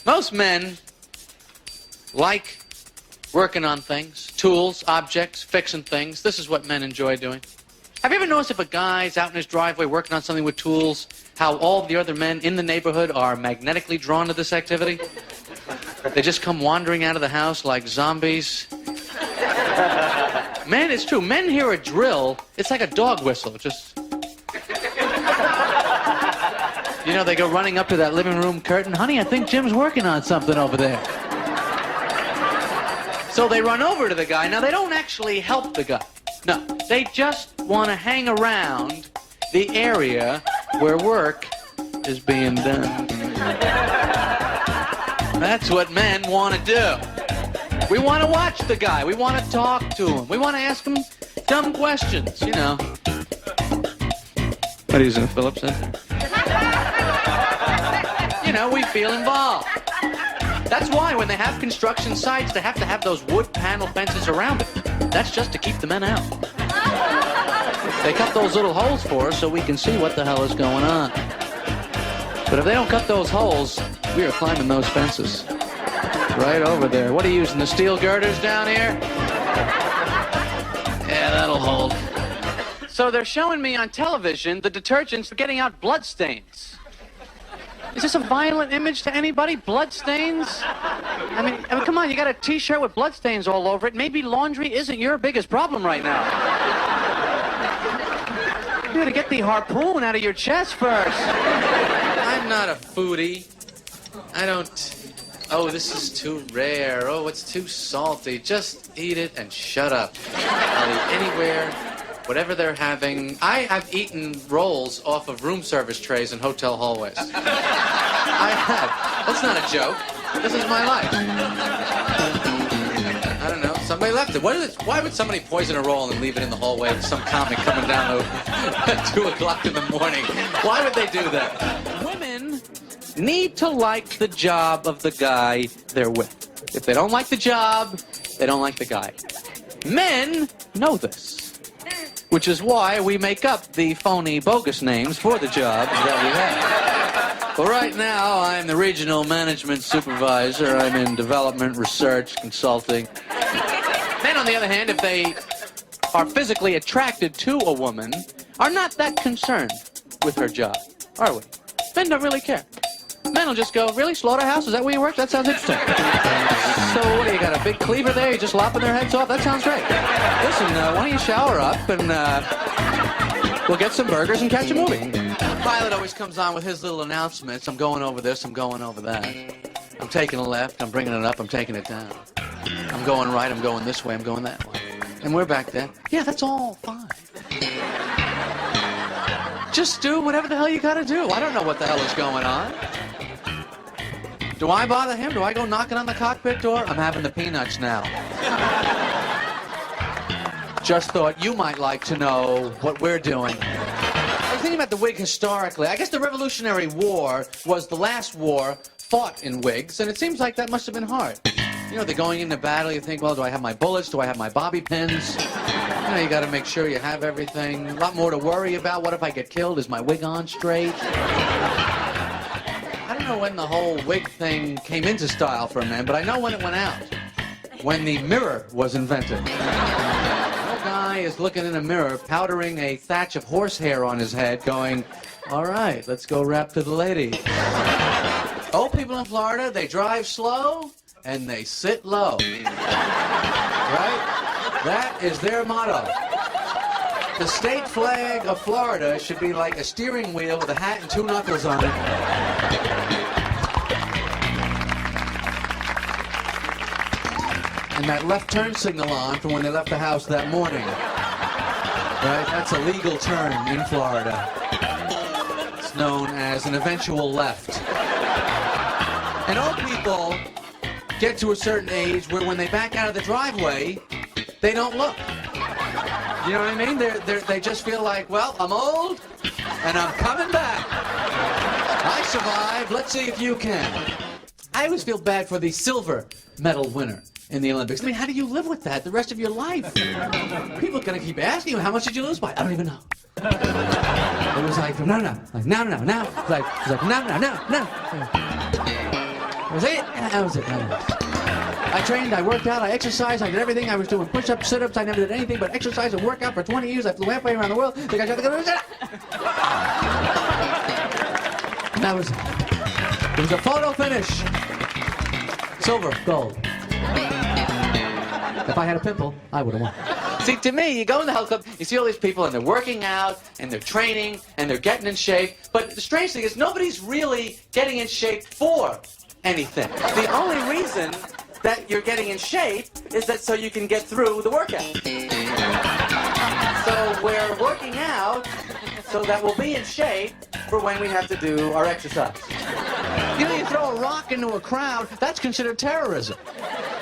Most men like working on things, tools, objects, fixing things. This is what men enjoy doing. Have you ever noticed if a guy's out in his driveway working on something with tools, how all the other men in the neighborhood are magnetically drawn to this activity? They just come wandering out of the house like zombies. Man, it's true. Men hear a drill, it's like a dog whistle. Just... You know, they go running up to that living room curtain. Honey, I think Jim's working on something over there. So they run over to the guy. Now, they don't actually help the guy. No, they just want to hang around the area where work is being done. That's what men want to do. We want to watch the guy. We want to talk to him. We want to ask him dumb questions, you know. What are you using, a Phillips head? You know, we feel involved. That's why when they have construction sites, they have to have those wood panel fences around it. That's just to keep the men out. They cut those little holes for us so we can see what the hell is going on. But if they don't cut those holes, we are climbing those fences. Right over there. What are you using, the steel girders down here? Yeah, that'll hold. So they're showing me on television the detergents for getting out blood stains. Is this a violent image to anybody? Blood stains? I mean, come on, you got a t-shirt with blood stains all over it. Maybe laundry isn't your biggest problem right now. You gotta get the harpoon out of your chest first. I'm not a foodie. I don't... Oh, this is too rare. Oh, it's too salty. Just eat it and shut up. I'll eat anywhere, whatever they're having. I have eaten rolls off of room service trays in hotel hallways. I have. That's not a joke. This is my life. I don't know. Somebody left it. Why would somebody poison a roll and leave it in the hallway of some comic coming down at 2 o'clock in the morning? Why would they do that? Women need to like the job of the guy they're with. If they don't like the job, they don't like the guy. Men know this, which is why we make up the phony, bogus names for the jobs that we have. Well, right now, I'm the regional management supervisor. I'm in development, research, consulting. Men, on the other hand, if they are physically attracted to a woman, are not that concerned with her job, are we? Men don't really care. Men will just go, really, slaughterhouse? Is that where you work? That sounds interesting. So what do you got, a big cleaver there? You just lopping their heads off? That sounds great. Listen, why don't you shower up and we'll get some burgers and catch a movie. Pilot always comes on with his little announcements. I'm going over this, I'm going over that. I'm taking a left, I'm bringing it up, I'm taking it down. I'm going right, I'm going this way, I'm going that way. And we're back there. Yeah, that's all fine. Just do whatever the hell you gotta do. I don't know what the hell is going on. Do I bother him? Do I go knocking on the cockpit door? I'm having the peanuts now. Just thought you might like to know what we're doing. I was thinking about the wig historically. I guess the Revolutionary War was the last war fought in wigs, and it seems like that must have been hard. You know, they're going into battle, you think, well, do I have my bullets? Do I have my bobby pins? You know, you gotta make sure you have everything. A lot more to worry about. What if I get killed? Is my wig on straight? I don't know when the whole wig thing came into style for men, but I know when it went out. When the mirror was invented. No guy is looking in a mirror, powdering a thatch of horsehair on his head, going, all right, let's go rap to the ladies. Old people in Florida, they drive slow and they sit low. Right? That is their motto. The state flag of Florida should be like a steering wheel with a hat and 2 knuckles on it. And that left turn signal on for when they left the house that morning. Right? That's a legal turn in Florida. It's known as an eventual left. And old people get to a certain age where when they back out of the driveway, they don't look. You know what I mean? They just feel like, well, I'm old, and I'm coming back. I survived. Let's see if you can. I always feel bad for the silver medal winner in the Olympics. I mean, how do you live with that the rest of your life? People are going to keep asking you, how much did you lose by? I don't even know. It was like, no. Like, no. Like, it was like, no. That was it. That was it. I trained, I worked out, I exercised, I did everything. I was doing push-ups, sit-ups. I never did anything but exercise and work out for 20 years. I flew halfway around the world. That was it was a photo finish. Silver, gold. If I had a pimple, I would have won. See, to me, you go in the health club, you see all these people, and they're working out, and they're training, and they're getting in shape. But the strange thing is, nobody's really getting in shape for anything. The only reason that you're getting in shape is that so you can get through the workout. So we're working out so that we'll be in shape for when we have to do our exercise. You know, you throw a rock into a crowd, that's considered terrorism.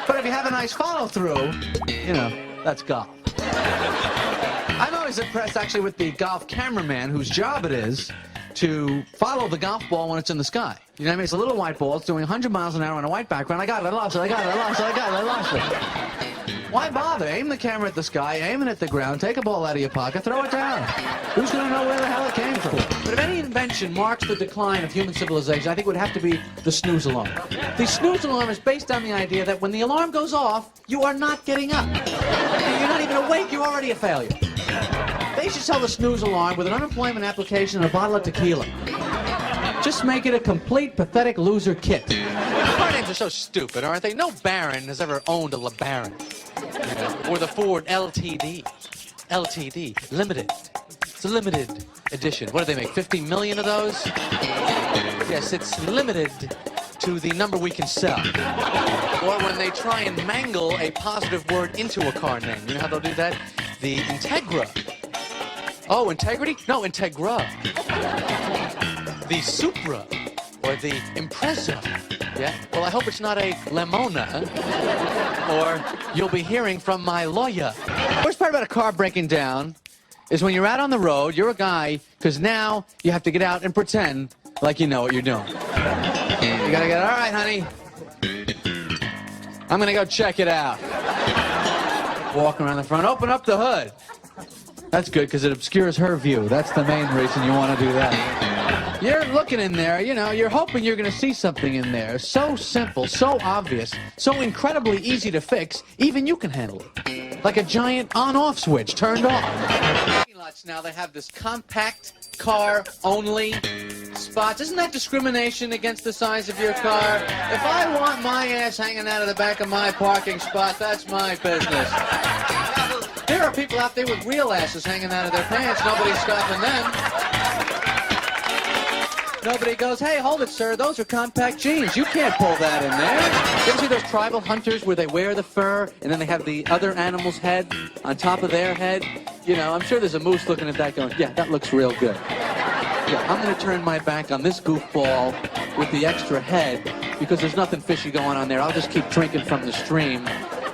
But if you have a nice follow-through, you know, that's golf. I'm always impressed, actually, with the golf cameraman whose job it is to follow the golf ball when it's in the sky. You know what I mean? It's a little white ball. It's doing 100 miles an hour on a white background. I got it. I lost it. I got it. I lost it. I got it. I lost it. Why bother? Aim the camera at the sky, aim it at the ground, take a ball out of your pocket, throw it down. Who's going to know where the hell it came from? But if any invention marks the decline of human civilization, I think it would have to be the snooze alarm. The snooze alarm is based on the idea that when the alarm goes off, you are not getting up. You're not even awake. You're already a failure. They should sell the snooze alarm with an unemployment application and a bottle of tequila. Just make it a complete, pathetic loser kit. Car names are so stupid, aren't they? No baron has ever owned a LeBaron. Or the Ford LTD. LTD. Limited. It's a limited edition. What do they make, 50 million of those? Yes, it's limited to the number we can sell. Or when they try and mangle a positive word into a car name. You know how they'll do that? The Integra. Oh, integrity? No, Integra. The Supra, or the Impreza. Yeah? Well, I hope it's not a Lemona, or you'll be hearing from my lawyer. The worst part about a car breaking down is when you're out on the road, you're a guy, because now you have to get out and pretend like you know what you're doing. You gotta get, all right, honey. I'm gonna go check it out. Walk around the front, open up the hood. That's good, because it obscures her view. That's the main reason you want to do that. You're looking in there, you know, you're hoping you're going to see something in there. So simple, so obvious, so incredibly easy to fix, even you can handle it. Like a giant on-off switch turned off. Parking lots now, they have this compact car-only spots. Isn't that discrimination against the size of your car? If I want my ass hanging out of the back of my parking spot, that's my business. There are people out there with real asses hanging out of their pants. Nobody's stopping them. Nobody goes, hey, hold it, sir. Those are compact jeans. You can't pull that in there. You ever see those tribal hunters where they wear the fur and then they have the other animal's head on top of their head? You know, I'm sure there's a moose looking at that going, yeah, that looks real good. Yeah, I'm going to turn my back on this goofball with the extra head because there's nothing fishy going on there. I'll just keep drinking from the stream.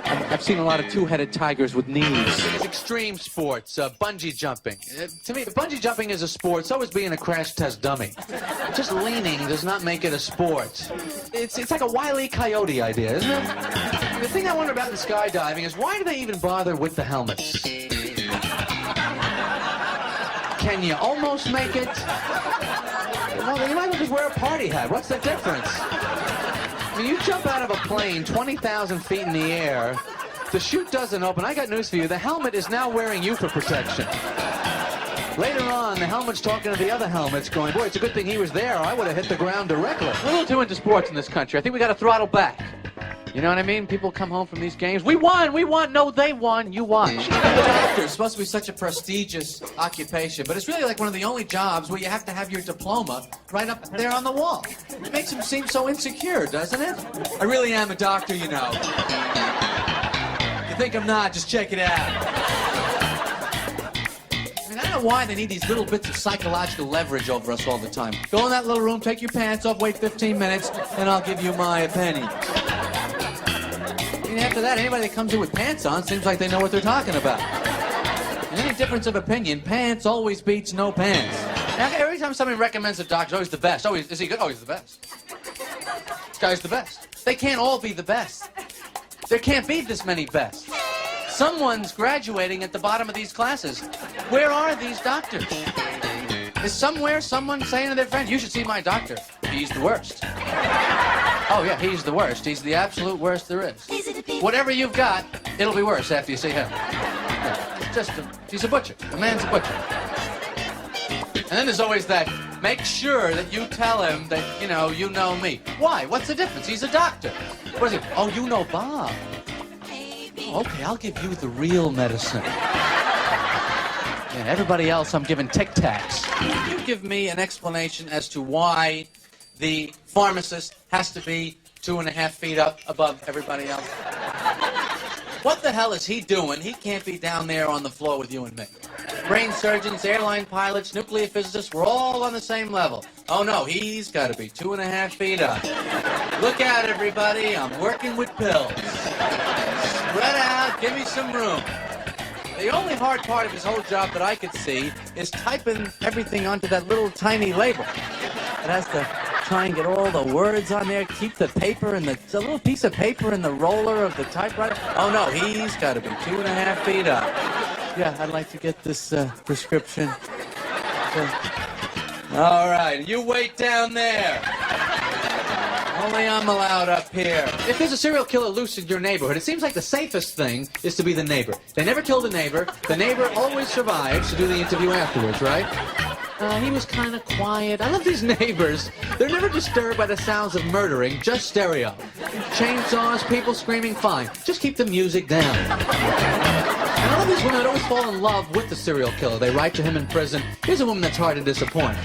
I've seen a lot of two-headed tigers with knees. Extreme sports, bungee jumping. To me, bungee jumping is a sport. So is being a crash test dummy. Just leaning does not make it a sport. It's like a Wile E. Coyote idea, isn't it? The thing I wonder about in skydiving is why do they even bother with the helmets? Can you almost make it? Well, you might as well just wear a party hat. What's the difference? I mean, you jump out of a plane 20,000 feet in the air, the chute doesn't open. I got news for you. The helmet is now wearing you for protection. Later on, the helmet's talking to the other helmets going, boy, it's a good thing he was there, or I would have hit the ground directly. We're a little too into sports in this country. I think we got to throttle back. You know what I mean? People come home from these games. We won! No, they won. You watched. Doctor is supposed to be such a prestigious occupation, but it's really like one of the only jobs where you have to have your diploma right up there on the wall. It makes him seem so insecure, doesn't it? I really am a doctor, you know. You think I'm not, just check it out. I mean, I don't know why they need these little bits of psychological leverage over us all the time. Go in that little room, take your pants off, wait 15 minutes, and I'll give you my opinion. And after that, anybody that comes in with pants on seems like they know what they're talking about. In any difference of opinion, pants always beats no pants. Now, every time somebody recommends a doctor, oh, he's the best. Oh, is he good? Oh, he's the best. This guy's the best. They can't all be the best. There can't be this many best. Someone's graduating at the bottom of these classes. Where are these doctors? Is somewhere someone saying to their friend, you should see my doctor. He's the worst. Oh, yeah, he's the worst. He's the absolute worst there is. Whatever you've got, it'll be worse after you see him. Yeah, he's a butcher. The man's a butcher. And then there's always that, make sure that you tell him that, you know me. Why? What's the difference? He's a doctor. What is it? Oh, you know Bob. Oh, okay, I'll give you the real medicine. Yeah, everybody else, I'm giving Tic Tacs. You give me an explanation as to why the pharmacist has to be 2.5 feet up above everybody else. What the hell is he doing? He can't be down there on the floor with you and me. Brain surgeons, airline pilots, nuclear physicists, we're all on the same level. Oh no, he's got to be 2.5 feet up. Look out, everybody, I'm working with pills. Spread out, give me some room. The only hard part of his whole job that I could see is typing everything onto that little tiny label. It has to try and get all the words on there, keep the paper and the little piece of paper in the roller of the typewriter. Oh no, he's got to be 2.5 feet up. Yeah, I'd like to get this prescription. All right, you wait down there. Only I'm allowed up here. If there's a serial killer loose in your neighborhood, it seems like the safest thing is to be the neighbor. They never kill the neighbor. The neighbor always survives to do the interview afterwards, right? He was kind of quiet. I love these neighbors. They're never disturbed by the sounds of murdering, just stereo. Chainsaws, people screaming, fine. Just keep the music down. And I love these women that always fall in love with the serial killer. They write to him in prison. Here's a woman that's hard to disappoint.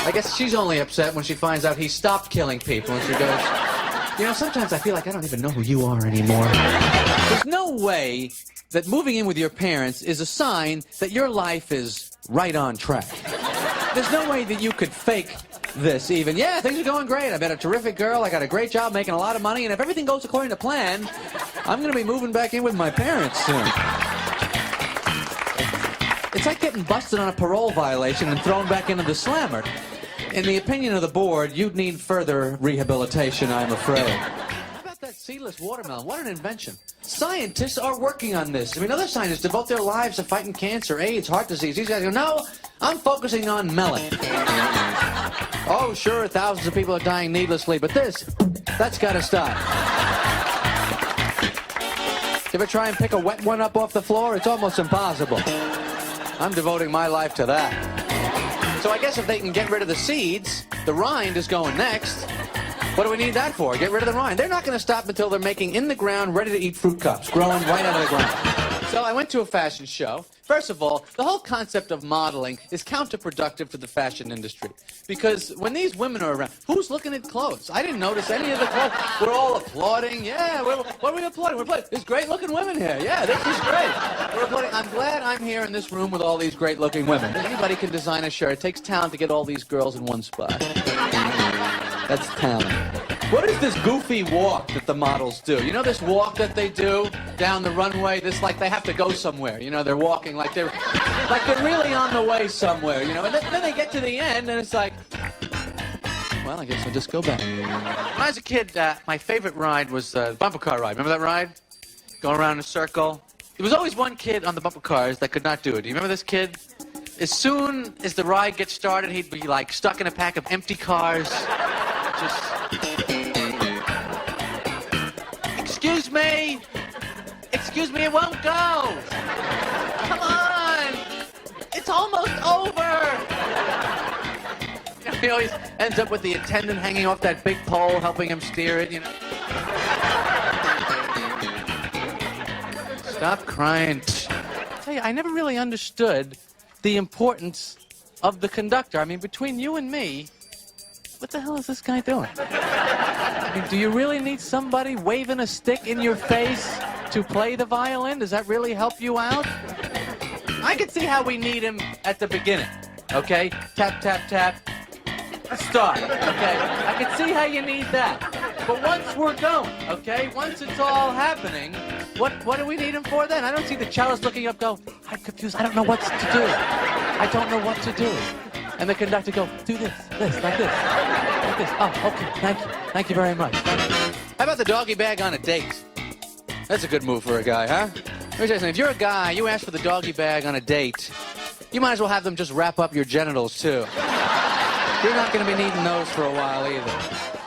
I guess she's only upset when she finds out he stopped killing people, and she goes, sometimes I feel like I don't even know who you are anymore. There's no way that moving in with your parents is a sign that your life is right on track. There's no way that you could fake this even. Yeah, things are going great. I met a terrific girl. I got a great job making a lot of money, and if everything goes according to plan, I'm going to be moving back in with my parents soon. It's like getting busted on a parole violation and thrown back into the slammer. In the opinion of the board, you'd need further rehabilitation, I'm afraid. How about that seedless watermelon? What an invention. Scientists are working on this. I mean, other scientists devote their lives to fighting cancer, AIDS, heart disease. These guys go, no, I'm focusing on melon. Oh, sure, thousands of people are dying needlessly, but that's got to stop. You ever try and pick a wet one up off the floor? It's almost impossible. I'm devoting my life to that. So I guess if they can get rid of the seeds, the rind is going next. What do we need that for? Get rid of the rind. They're not going to stop until they're making in the ground, ready-to-eat fruit cups, growing right out of the ground. So I went to a fashion show. First of all, the whole concept of modeling is counterproductive to the fashion industry. Because when these women are around, who's looking at clothes? I didn't notice any of the clothes. We're all applauding. Yeah, what are we applauding? We're applauding. There's great-looking women here. Yeah, this is great. We're applauding. I'm glad I'm here in this room with all these great-looking women. Anybody can design a shirt. It takes talent to get all these girls in one spot. That's talent. What is this goofy walk that the models do? You know this walk that they do down the runway? This like they have to go somewhere. They're walking like they're really on the way somewhere. And then they get to the end and it's like, well, I guess I'll just go back. When I was a kid, my favorite ride was the bumper car ride. Remember that ride? Going around in a circle. There was always one kid on the bumper cars that could not do it. Do you remember this kid? As soon as the ride gets started, he'd be like stuck in a pack of empty cars. Just... Excuse me, it won't go. Come on. It's almost over. He always ends up with the attendant hanging off that big pole, helping him steer it, Stop crying. I tell you, I never really understood the importance of the conductor. I mean, between you and me, what the hell is this guy doing? I mean, do you really need somebody waving a stick in your face to play the violin? Does that really help you out? I can see how we need him at the beginning, okay? Tap, tap, tap. Start, okay? I can see how you need that. But once we're going, okay? Once it's all happening, what do we need him for then? I don't see the cellist looking up go, I'm confused. I don't know what to do. I don't know what to do. And the conductor go, do this, like this. Oh, okay, thank you. Thank you very much. How about the doggy bag on a date? That's a good move for a guy, huh? Let me tell you something. If you're a guy, you ask for the doggy bag on a date, you might as well have them just wrap up your genitals, too. You're not going to be needing those for a while, either.